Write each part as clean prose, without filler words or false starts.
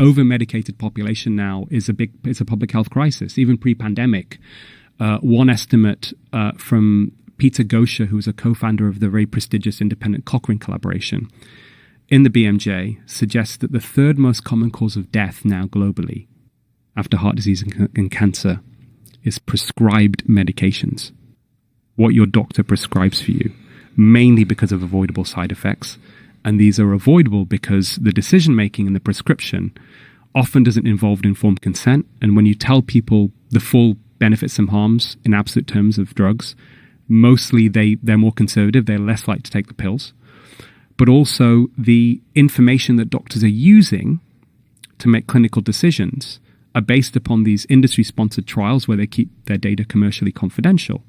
over-medicated population now is it's a public health crisis. Even pre-pandemic, one estimate from Peter Gosha, who's a co-founder of the very prestigious independent Cochrane collaboration in the BMJ, suggests that the third most common cause of death now globally, after heart disease and cancer, is prescribed medications. What your doctor prescribes for you, mainly because of avoidable side effects. And these are avoidable because the decision-making and the prescription often doesn't involve informed consent. And when you tell people the full benefits and harms in absolute terms of drugs, mostly they're more conservative. They're less likely to take the pills. But also the information that doctors are using to make clinical decisions are based upon these industry-sponsored trials where they keep their data commercially confidential,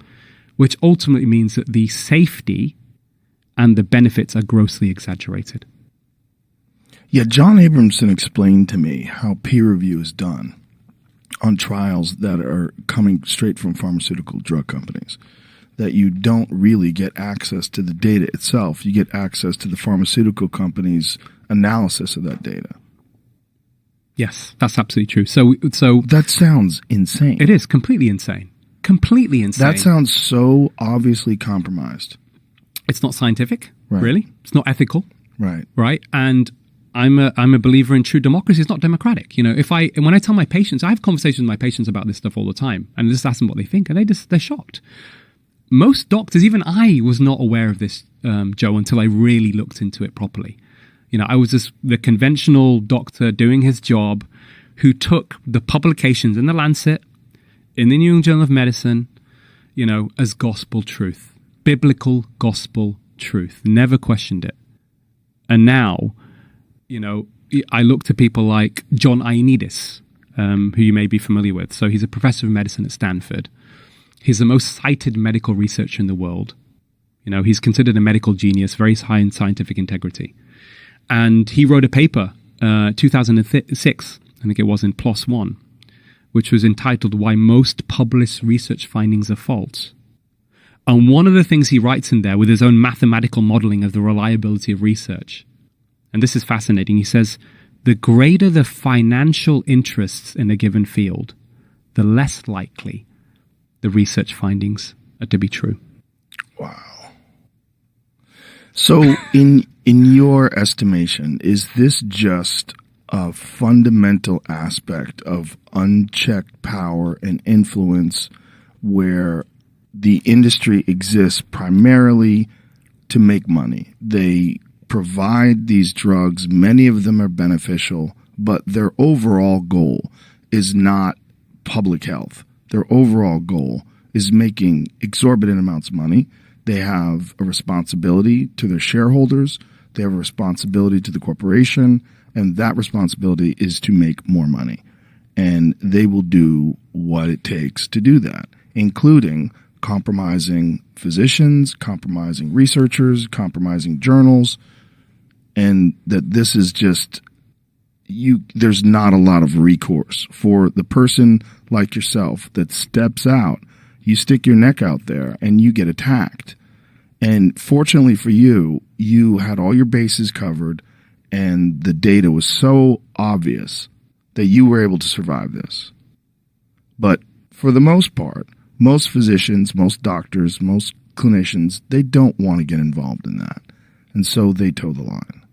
which ultimately means that the safety and the benefits are grossly exaggerated. Yeah, John Abramson explained to me how peer review is done on trials that are coming straight from pharmaceutical drug companies, that you don't really get access to the data itself. You get access to the pharmaceutical company's analysis of that data. Yes, that's absolutely true. So that sounds insane. It is completely insane. Completely insane. That sounds so obviously compromised. It's not scientific, right. Really. It's not ethical, right? Right. And I'm a believer in true democracy. It's not democratic. You know, when I tell my patients, I have conversations with my patients about this stuff all the time, and I just ask them what they think, and they're shocked. Most doctors, even I, was not aware of this, Joe, until I really looked into it properly. You know, I was just the conventional doctor doing his job, who took the publications in the Lancet, in the New England Journal of Medicine, you know, as gospel truth, biblical gospel truth. Never questioned it. And now, you know, I look to people like John Ioannidis, who you may be familiar with. So he's a professor of medicine at Stanford. He's the most cited medical researcher in the world. You know, he's considered a medical genius, very high in scientific integrity. And he wrote a paper, 2006, I think it was, in PLOS One, which was entitled Why Most Published Research Findings Are False. And one of the things he writes in there with his own mathematical modeling of the reliability of research, and this is fascinating, he says, the greater the financial interests in a given field, the less likely the research findings are to be true. Wow. So in your estimation, is this just a fundamental aspect of unchecked power and influence where the industry exists primarily to make money? They provide these drugs, many of them are beneficial, but their overall goal is not public health. Their overall goal is making exorbitant amounts of money. They have a responsibility to their shareholders. They have a responsibility to the corporation, and that responsibility is to make more money. And they will do what it takes to do that, including compromising physicians, compromising researchers, compromising journals, and that this is just there's not a lot of recourse for the person like yourself that steps out. You stick your neck out there and you get attacked. And fortunately for you, you had all your bases covered and the data was so obvious that you were able to survive this. But for the most part, most physicians, most doctors, most clinicians, they don't want to get involved in that. And so they toe the line.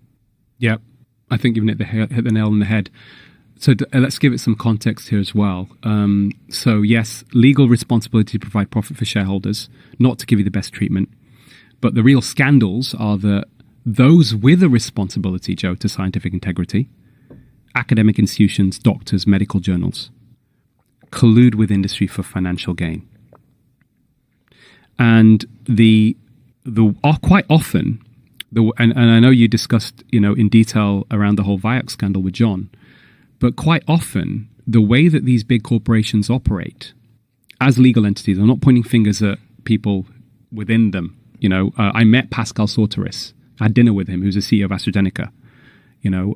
Yep. I think you've hit the nail on the head. So let's give it some context here as well. So yes, legal responsibility to provide profit for shareholders, not to give you the best treatment. But the real scandals are that those with a responsibility, Joe, to scientific integrity, academic institutions, doctors, medical journals, collude with industry for financial gain. And quite often, and I know you discussed, you know, in detail around the whole Vioxx scandal with John, but quite often the way that these big corporations operate as legal entities, I'm not pointing fingers at people within them. You know, I met Pascal Sauteris. I had dinner with him, who's the CEO of AstraZeneca. You know,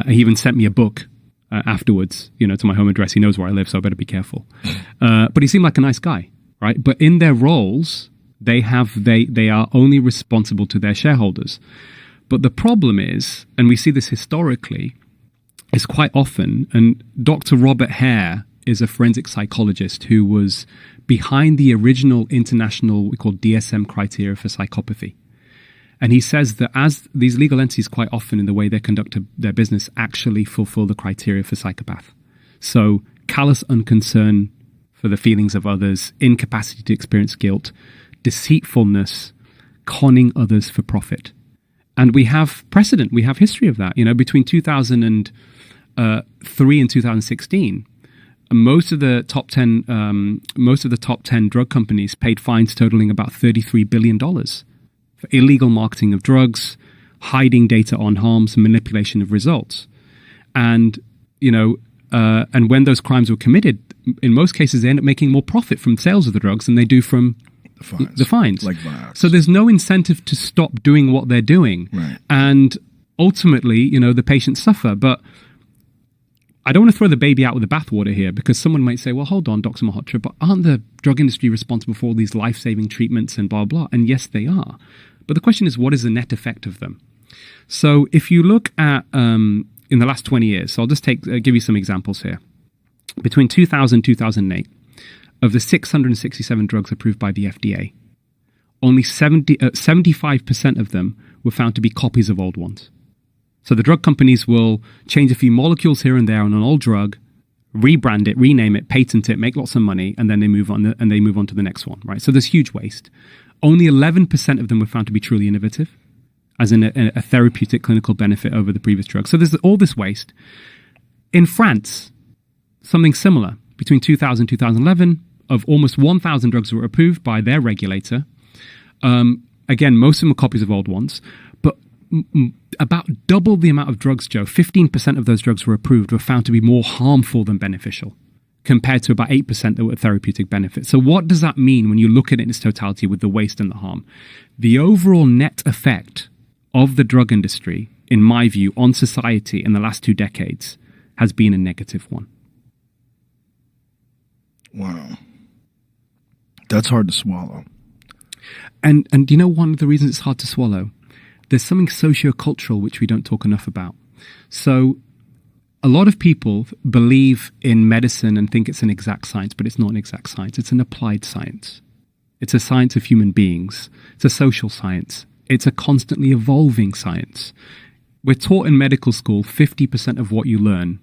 he even sent me a book afterwards, you know, to my home address. He knows where I live, so I better be careful. But he seemed like a nice guy, right? But in their roles, they are only responsible to their shareholders. But the problem is, and we see this historically, is quite often, and Dr. Robert Hare is a forensic psychologist who was behind the original international, we call DSM criteria for psychopathy. And he says that as these legal entities quite often in the way they conduct their business actually fulfill the criteria for psychopath. So callous unconcern for the feelings of others, incapacity to experience guilt, deceitfulness, conning others for profit. And we have precedent, we have history of that. Between 2003 and 2016, most of the top 10 drug companies paid fines totaling about $33 billion for illegal marketing of drugs, hiding data on harms, and manipulation of results. And and when those crimes were committed, in most cases they end up making more profit from sales of the drugs than they do from the fines. Like Vioxx. So there's no incentive to stop doing what they're doing. Right. And ultimately, the patients suffer. But I don't want to throw the baby out with the bathwater here, because someone might say, well, hold on, Dr. Malhotra, but aren't the drug industry responsible for all these life-saving treatments and blah, blah? And yes, they are. But the question is, what is the net effect of them? So if you look at in the last 20 years, so I'll just give you some examples here. Between 2000 and 2008, of the 667 drugs approved by the FDA, only 75% of them were found to be copies of old ones. So the drug companies will change a few molecules here and there on an old drug, rebrand it, rename it, patent it, make lots of money, and then they move on to the next one, right? So there's huge waste. Only 11% of them were found to be truly innovative, as in a therapeutic clinical benefit over the previous drug. So there's all this waste. In France, something similar. Between 2000 and 2011, of almost 1,000 drugs that were approved by their regulator. Again, most of them were copies of old ones, but about double the amount of drugs, Joe, 15% of those drugs were approved, were found to be more harmful than beneficial, compared to about 8% that were therapeutic benefit. So what does that mean when you look at it in its totality with the waste and the harm? The overall net effect of the drug industry, in my view, on society in the last 2 decades has been a negative one. Wow. That's hard to swallow. And one of the reasons it's hard to swallow? There's something socio-cultural which we don't talk enough about. So a lot of people believe in medicine and think it's an exact science, but it's not an exact science. It's an applied science. It's a science of human beings. It's a social science. It's a constantly evolving science. We're taught in medical school 50% of what you learn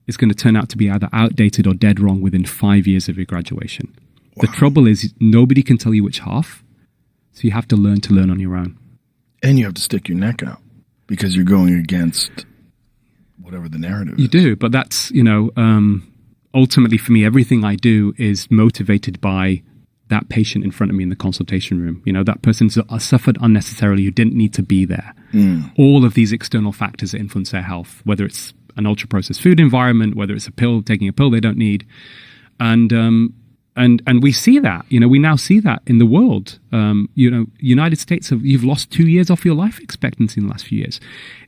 is going to turn out to be either outdated or dead wrong within 5 years of your graduation. Wow. The trouble is nobody can tell you which half, so you have to learn on your own. And you have to stick your neck out because you're going against whatever the narrative is. You do, but that's, ultimately for me, everything I do is motivated by that patient in front of me in the consultation room. That person's suffered unnecessarily who didn't need to be there. All of these external factors that influence their health, whether it's an ultra-processed food environment, whether it's taking a pill they don't need. And we see that, we now see that in the world. United States, you've lost 2 years off your life expectancy in the last few years.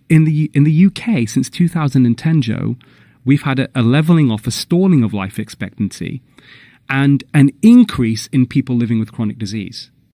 In the UK, since 2010, Joe, we've had a leveling off, a stalling of life expectancy, and an increase in people living with chronic disease.